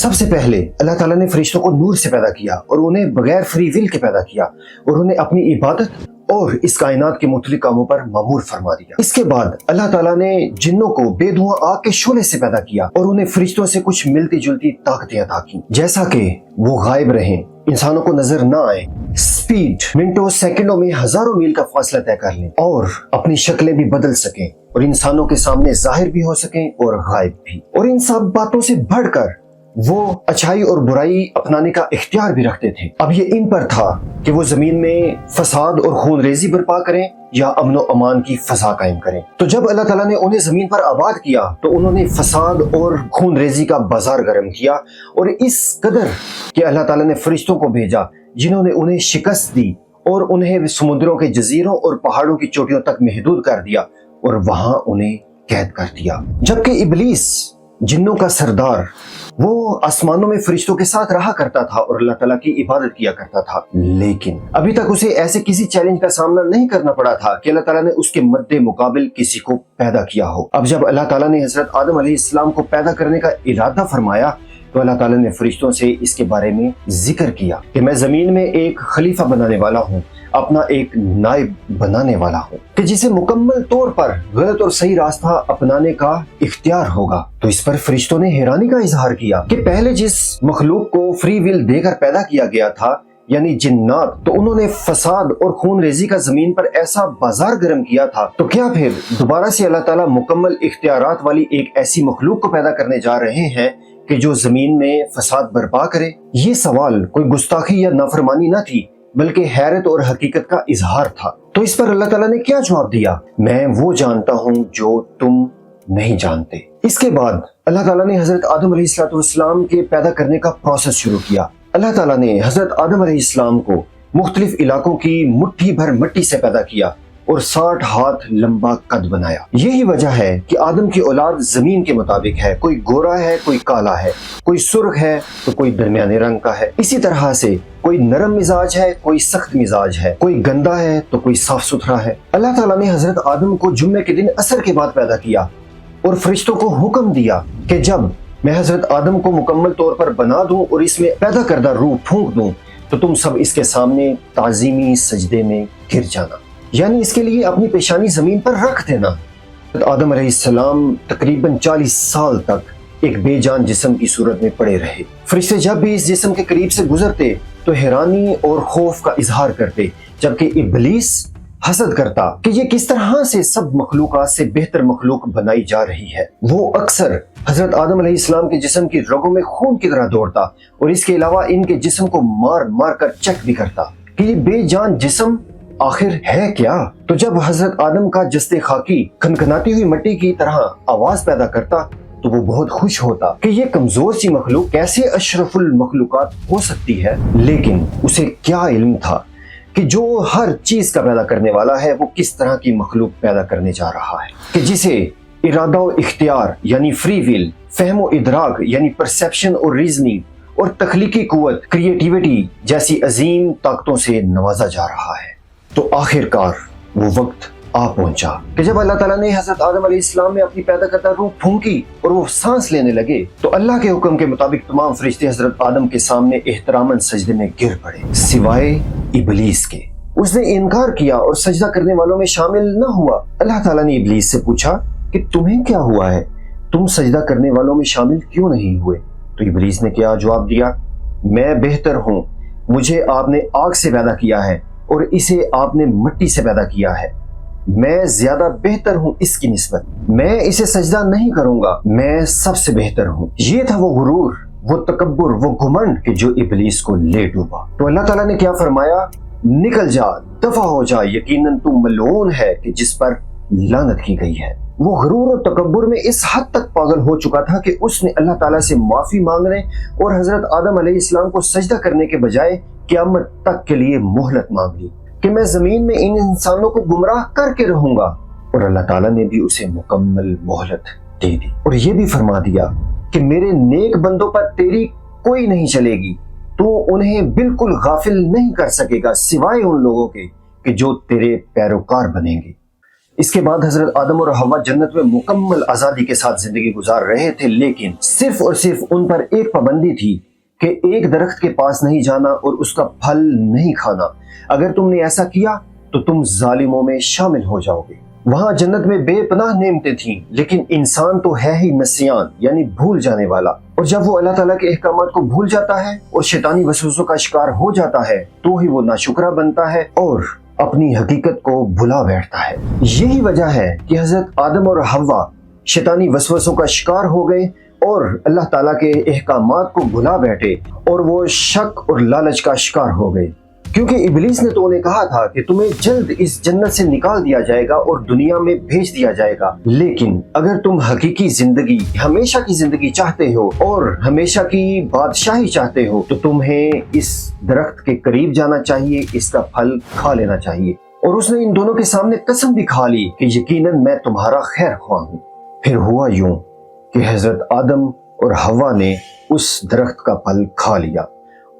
سب سے پہلے اللہ تعالیٰ نے فرشتوں کو نور سے پیدا کیا اور انہیں بغیر فری ول کے پیدا کیا اور انہیں اپنی عبادت اور اس کائنات کے مختلف کاموں پر مامور فرما دیا۔ اس کے بعد اللہ تعالیٰ نے جنوں کو بے دھواں آگ کے شعلے سے پیدا کیا اور انہیں فرشتوں سے کچھ ملتی جلتی طاقتیں عطا کی، جیسا کہ وہ غائب رہیں، انسانوں کو نظر نہ آئے، سپیڈ منٹوں سیکنڈوں میں ہزاروں میل کا فاصلہ طے کر لیں اور اپنی شکلیں بھی بدل سکیں اور انسانوں کے سامنے ظاہر بھی ہو سکیں اور غائب بھی۔ اور ان سب باتوں سے بڑھ کر وہ اچھائی اور برائی اپنانے کا اختیار بھی رکھتے تھے۔ اب یہ ان پر تھا کہ وہ زمین میں فساد اور خون ریزی برپا کریں یا امن و امان کی فضا قائم کریں۔ تو جب اللہ تعالیٰ نے انہیں زمین پر آباد کیا تو انہوں نے فساد اور خون ریزی کا بازار گرم کیا، اور اس قدر کہ اللہ تعالیٰ نے فرشتوں کو بھیجا جنہوں نے انہیں شکست دی اور انہیں سمندروں کے جزیروں اور پہاڑوں کی چوٹیوں تک محدود کر دیا اور وہاں انہیں قید کر دیا۔ جبکہ ابلیس جنوں کا سردار وہ آسمانوں میں فرشتوں کے ساتھ رہا کرتا تھا اور اللہ تعالیٰ کی عبادت کیا کرتا تھا، لیکن ابھی تک اسے ایسے کسی چیلنج کا سامنا نہیں کرنا پڑا تھا کہ اللہ تعالیٰ نے اس کے مد مقابل کسی کو پیدا کیا ہو۔ اب جب اللہ تعالیٰ نے حضرت آدم علیہ السلام کو پیدا کرنے کا ارادہ فرمایا تو اللہ تعالیٰ نے فرشتوں سے اس کے بارے میں ذکر کیا کہ میں زمین میں ایک خلیفہ بنانے والا ہوں، اپنا ایک نائب بنانے والا ہوں کہ جسے مکمل طور پر غلط اور صحیح راستہ اپنانے کا اختیار ہوگا۔ تو اس پر فرشتوں نے حیرانی کا اظہار کیا کہ پہلے جس مخلوق کو فری ول دے کر پیدا کیا گیا تھا یعنی جنات، تو انہوں نے فساد اور خون ریزی کا زمین پر ایسا بازار گرم کیا تھا، تو کیا پھر دوبارہ سے اللہ تعالیٰ مکمل اختیارات والی ایک ایسی مخلوق کو پیدا کرنے جا رہے ہیں کہ جو زمین میں فساد برپا کرے؟ یہ سوال کوئی گستاخی یا نافرمانی نہ تھی بلکہ حیرت اور حقیقت کا اظہار تھا۔ تو اس پر اللہ تعالیٰ نے کیا جواب دیا؟ میں وہ جانتا ہوں جو تم نہیں جانتے۔ اس کے بعد اللہ تعالیٰ نے حضرت آدم علیہ السلام کے پیدا کرنے کا پروسیس شروع کیا۔ اللہ تعالیٰ نے حضرت آدم علیہ السلام کو مختلف علاقوں کی مٹھی بھر مٹی سے پیدا کیا اور 60 ہاتھ لمبا قد بنایا۔ یہی وجہ ہے کہ آدم کی اولاد زمین کے مطابق ہے، کوئی گورا ہے، کوئی کالا ہے، کوئی سرخ ہے تو کوئی درمیانے رنگ کا ہے۔ اسی طرح سے کوئی نرم مزاج ہے، کوئی سخت مزاج ہے، کوئی گندا ہے تو کوئی صاف ستھرا ہے۔ اللہ تعالیٰ نے حضرت آدم کو جمعے کے دن عصر کے بعد پیدا کیا اور فرشتوں کو حکم دیا کہ جب میں حضرت آدم کو مکمل طور پر بنا دوں اور اس میں پیدا کردہ روح پھونک دوں تو تم سب اس کے سامنے تعظیمی سجدے میں گر جانا، یعنی اس کے لیے اپنی پیشانی زمین پر رکھ دینا۔ آدم علیہ السلام تقریباً 40 سال تک ایک بے جان جسم کی صورت میں پڑے رہے۔ فرشتے جب بھی اس جسم کے قریب سے گزرتے تو حیرانی اور خوف کا اظہار کرتے، جبکہ ابلیس حسد کرتا کہ یہ کس طرح سے سب مخلوقات سے بہتر مخلوق بنائی جا رہی ہے۔ وہ اکثر حضرت آدم علیہ السلام کے جسم کی رگوں میں خون کی طرح دوڑتا اور اس کے علاوہ ان کے جسم کو مار مار کر چیک بھی کرتا کہ یہ بے جان جسم آخر ہے کیا۔ تو جب حضرت آدم کا جسد خاکی کھنکھناتی ہوئی مٹی کی طرح آواز پیدا کرتا تو وہ بہت خوش ہوتا کہ یہ کمزور سی مخلوق کیسے اشرف المخلوقات ہو سکتی ہے، لیکن اسے کیا علم تھا کہ جو ہر چیز کا پیدا کرنے والا ہے وہ کس طرح کی مخلوق پیدا کرنے جا رہا ہے، کہ جسے ارادہ و اختیار یعنی فری ول، فہم و ادراک یعنی پرسیپشن اور ریزننگ اور تخلیقی قوت کریٹیوٹی جیسی عظیم طاقتوں سے نوازا جا رہا ہے۔ تو آخر کار وہ وقت آ پہنچا کہ جب اللہ تعالیٰ نے حضرت آدم علیہ السلام میں اپنی پیدا کردہ روح پھونکی اور وہ سانس لینے لگے تو اللہ کے حکم کے مطابق تمام فرشتے حضرت آدم کے سامنے احتراماً سجدے میں گر پڑے سوائے ابلیس کے۔ اس نے انکار کیا اور سجدہ کرنے والوں میں شامل نہ ہوا۔ اللہ تعالیٰ نے ابلیس سے پوچھا کہ تمہیں کیا ہوا ہے، تم سجدہ کرنے والوں میں شامل کیوں نہیں ہوئے؟ تو ابلیس نے کیا جواب دیا؟ میں بہتر ہوں، مجھے آپ نے آگ سے پیدا کیا ہے اور اسے آپ نے مٹی سے پیدا کیا ہے، میں زیادہ بہتر ہوں اس کی نسبت، میں اسے سجدہ نہیں کروں گا، میں سب سے بہتر ہوں۔ یہ تھا وہ غرور، وہ تکبر، وہ گھمنڈ کہ جو ابلیس کو لے ڈوبا۔ تو اللہ تعالیٰ نے کیا فرمایا؟ نکل جا، دفع ہو جا، یقیناً تو ملعون ہے کہ جس پر لعنت کی گئی ہے۔ وہ غرور اور تکبر میں اس حد تک پاگل ہو چکا تھا کہ اس نے اللہ تعالیٰ سے معافی مانگنے اور حضرت آدم علیہ السلام کو سجدہ کرنے کے بجائے قیامت تک کے لیے مہلت مانگ لی کہ میں زمین میں ان انسانوں کو گمراہ کر کے رہوں گا، اور اللہ تعالیٰ نے بھی اسے مکمل مہلت دے دی اور یہ بھی فرما دیا کہ میرے نیک بندوں پر تیری کوئی نہیں چلے گی، تو انہیں بالکل غافل نہیں کر سکے گا سوائے ان لوگوں کے کہ جو تیرے پیروکار بنیں گے۔ اس کے بعد حضرت آدم اور حوا جنت میں مکمل آزادی کے ساتھ زندگی گزار رہے تھے، لیکن صرف اور صرف ان پر ایک پابندی تھی کہ ایک درخت کے پاس نہیں جانا اور اس کا پھل نہیں کھانا۔ اگر تم نے ایسا کیا تو تم ظالموں میں شامل ہو جاؤ گے۔ وہاں جنت میں بے پناہ نعمتیں تھیں، لیکن انسان تو ہے ہی نسیان یعنی بھول جانے والا، اور جب وہ اللہ تعالیٰ کے احکامات کو بھول جاتا ہے اور شیطانی وسوسوں کا شکار ہو جاتا ہے تو ہی وہ ناشکرا بنتا ہے اور اپنی حقیقت کو بھلا بیٹھتا ہے۔ یہی وجہ ہے کہ حضرت آدم اور حوا شیطانی وسوسوں کا شکار ہو گئے اور اللہ تعالیٰ کے احکامات کو بھلا بیٹھے، اور وہ شک اور لالچ کا شکار ہو گئے، کیونکہ ابلیس نے تو انہیں کہا تھا کہ تمہیں جلد اس جنت سے نکال دیا جائے گا اور دنیا میں بھیج دیا جائے گا، لیکن اگر تم حقیقی زندگی، ہمیشہ کی زندگی چاہتے ہو اور ہمیشہ کی بادشاہی چاہتے ہو تو تمہیں اس درخت کے قریب جانا چاہیے، اس کا پھل کھا لینا چاہیے۔ اور اس نے ان دونوں کے سامنے قسم بھی کھا لی کہ یقیناً میں تمہارا خیر خواہ ہوں۔ پھر ہوا یوں کہ حضرت آدم اور حوا نے اس درخت کا پھل کھا لیا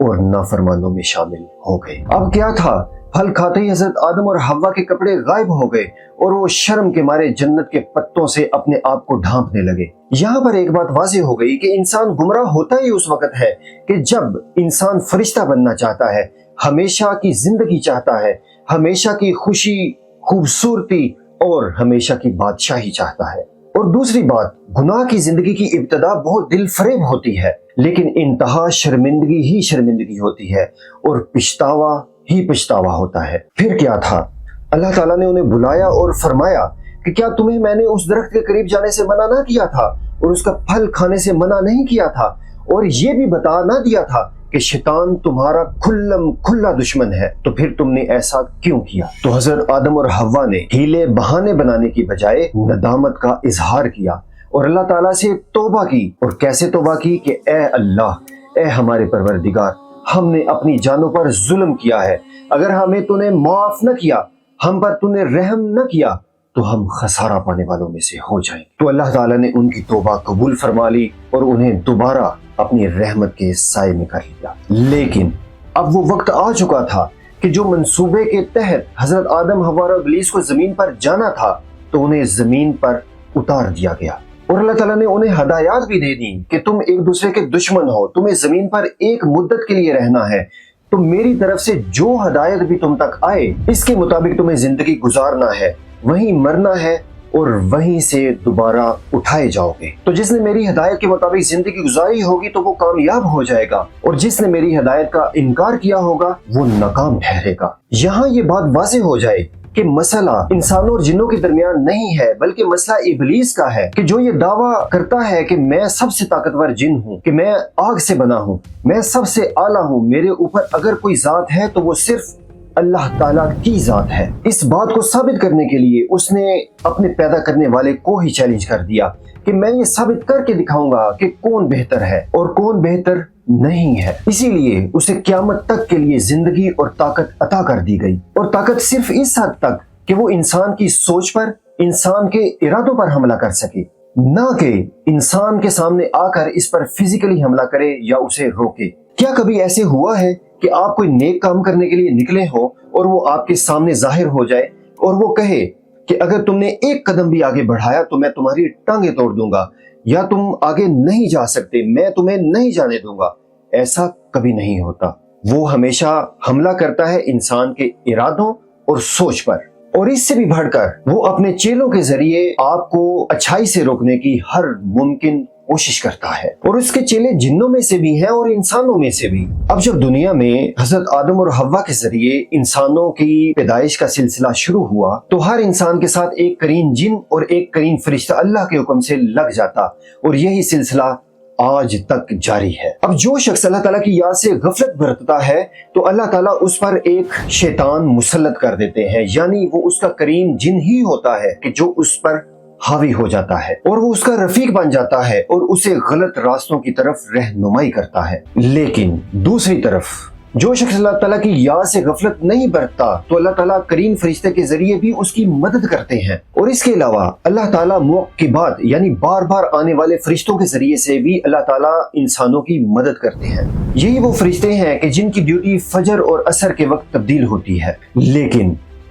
اور نافرمانوں میں شامل ہو گئے۔ اب کیا تھا، پھل کھاتے ہی حضرت آدم اور حوا کے کپڑے غائب ہو گئے اور وہ شرم کے مارے جنت کے پتوں سے اپنے آپ کو ڈھانپنے لگے۔ یہاں پر ایک بات واضح ہو گئی کہ انسان گمراہ ہوتا ہی اس وقت ہے کہ جب انسان فرشتہ بننا چاہتا ہے، ہمیشہ کی زندگی چاہتا ہے، ہمیشہ کی خوشی، خوبصورتی اور ہمیشہ کی بادشاہی چاہتا ہے۔ اور دوسری بات، گناہ کی زندگی کی ابتدا بہت دل فریب ہوتی ہے، لیکن انتہا شرمندگی ہی شرمندگی ہوتی ہے اور پچھتاوا ہی پچھتاوا ہوتا ہے۔ پھر کیا تھا، اللہ تعالیٰ نے انہیں بلایا اور فرمایا کہ کیا تمہیں میں نے اس درخت کے قریب جانے سے منع نہ کیا تھا اور اس کا پھل کھانے سے منع نہیں کیا تھا، اور یہ بھی بتا نہ دیا تھا کہ شیطان تمہارا کھلم کھلا دشمن ہے، تو پھر تم نے ایسا کیوں کیا؟ تو حضرت آدم اور حوا نے ہیلے بہانے بنانے کی بجائے ندامت کا اظہار کیا اور اللہ تعالیٰ سے توبہ کی۔ اور کیسے توبہ کی کہ اے اللہ، اے ہمارے پروردگار، ہم نے اپنی جانوں پر ظلم کیا ہے، اگر ہمیں تو نے معاف نہ کیا، ہم پر تو نے رحم نہ کیا تو ہم خسارہ پانے والوں میں سے ہو جائیں۔ تو اللہ تعالیٰ نے ان کی توبہ قبول فرما لی اور انہیں دوبارہ اپنی رحمت کے سائے میں کر لیا۔ لیکن اب وہ وقت آ چکا تھا کہ جو منصوبے کے تحت حضرت آدم، حوا اور ابلیس کو زمین پر جانا تھا تو انہیں زمین پر اتار دیا گیا، اور اللہ تعالیٰ نے انہیں ہدایات بھی دے دی کہ تم ایک دوسرے کے دشمن ہو، تمہیں زمین پر ایک مدت کے لیے رہنا ہے، تو میری طرف سے جو ہدایت بھی تم تک آئے اس کے مطابق تمہیں زندگی گزارنا ہے، وہیں مرنا ہے اور وہیں سے دوبارہ اٹھائے جاؤ گے۔ تو جس نے میری ہدایت کے مطابق زندگی گزاری ہوگی تو وہ کامیاب ہو جائے گا، اور جس نے میری ہدایت کا انکار کیا ہوگا وہ ناکام ٹھہرے گا۔ یہاں یہ بات واضح ہو جائے کہ مسئلہ انسانوں اور جنوں کے درمیان نہیں ہے، بلکہ مسئلہ ابلیس کا ہے، کہ جو یہ دعویٰ کرتا ہے کہ میں سب سے طاقتور جن ہوں، کہ میں آگ سے بنا ہوں، میں سب سے اعلیٰ ہوں، میرے اوپر اگر کوئی ذات ہے تو وہ صرف اللہ تعالیٰ کی ذات ہے۔ اس بات کو ثابت کرنے کے لیے اس نے اپنے پیدا کرنے والے کو ہی چیلنج کر دیا کہ میں یہ ثابت کر کے دکھاؤں گا کہ کون بہتر ہے اور کون بہتر نہیں ہے۔ اسی لیے اسے قیامت تک کے لیے زندگی اور طاقت عطا کر دی گئی، اور طاقت صرف اس حد تک کہ وہ انسان کی سوچ پر، انسان کے ارادوں پر حملہ کر سکے، نہ کہ انسان کے سامنے آ کر اس پر فزیکلی حملہ کرے یا اسے روکے۔ کیا کبھی ایسے ہوا ہے کہ آپ کوئی نیک کام کرنے کے لیے نکلے ہو اور وہ آپ کے سامنے ظاہر ہو جائے اور وہ کہے کہ اگر تم نے ایک قدم بھی آگے بڑھایا تو میں تمہاری ٹانگیں توڑ دوں گا، یا تم آگے نہیں جا سکتے، میں تمہیں نہیں جانے دوں گا؟ ایسا کبھی نہیں ہوتا۔ وہ ہمیشہ حملہ کرتا ہے انسان کے ارادوں اور سوچ پر، اور اس سے بھی بڑھ کر وہ اپنے چیلوں کے ذریعے آپ کو اچھائی سے روکنے کی ہر ممکن کوشش کرتا ہے، اور اس کے چیلے جنوں میں سے بھی ہیں اور انسانوں میں سے بھی۔ اب جب دنیا میں حضرت آدم اور حوا کے ذریعے انسانوں کی پیدائش کا سلسلہ شروع ہوا تو ہر انسان کے ساتھ ایک کریم جن اور ایک کریم فرشتہ اللہ کے حکم سے لگ جاتا، اور یہی سلسلہ آج تک جاری ہے۔ اب جو شخص اللہ تعالیٰ کی یاد سے غفلت برتتا ہے تو اللہ تعالیٰ اس پر ایک شیطان مسلط کر دیتے ہیں، یعنی وہ اس کا کریم جن ہی ہوتا ہے کہ جو اس پر حاوی ہو جاتا ہے، اور وہ اس کا رفیق بن جاتا ہے اور اسے غلط راستوں کی طرف رہنمائی کرتا ہے۔ لیکن دوسری طرف جو شخص اللہ تعالیٰ کی یاد سے غفلت نہیں برتتا تو اللہ تعالیٰ کریم فرشتے کے ذریعے بھی اس کی مدد کرتے ہیں، اور اس کے علاوہ اللہ تعالیٰ موقبات یعنی بار بار آنے والے فرشتوں کے ذریعے سے بھی اللہ تعالیٰ انسانوں کی مدد کرتے ہیں۔ یہی وہ فرشتے ہیں کہ جن کی ڈیوٹی فجر اور عصر کے وقت تبدیل ہوتی ہے، لیکن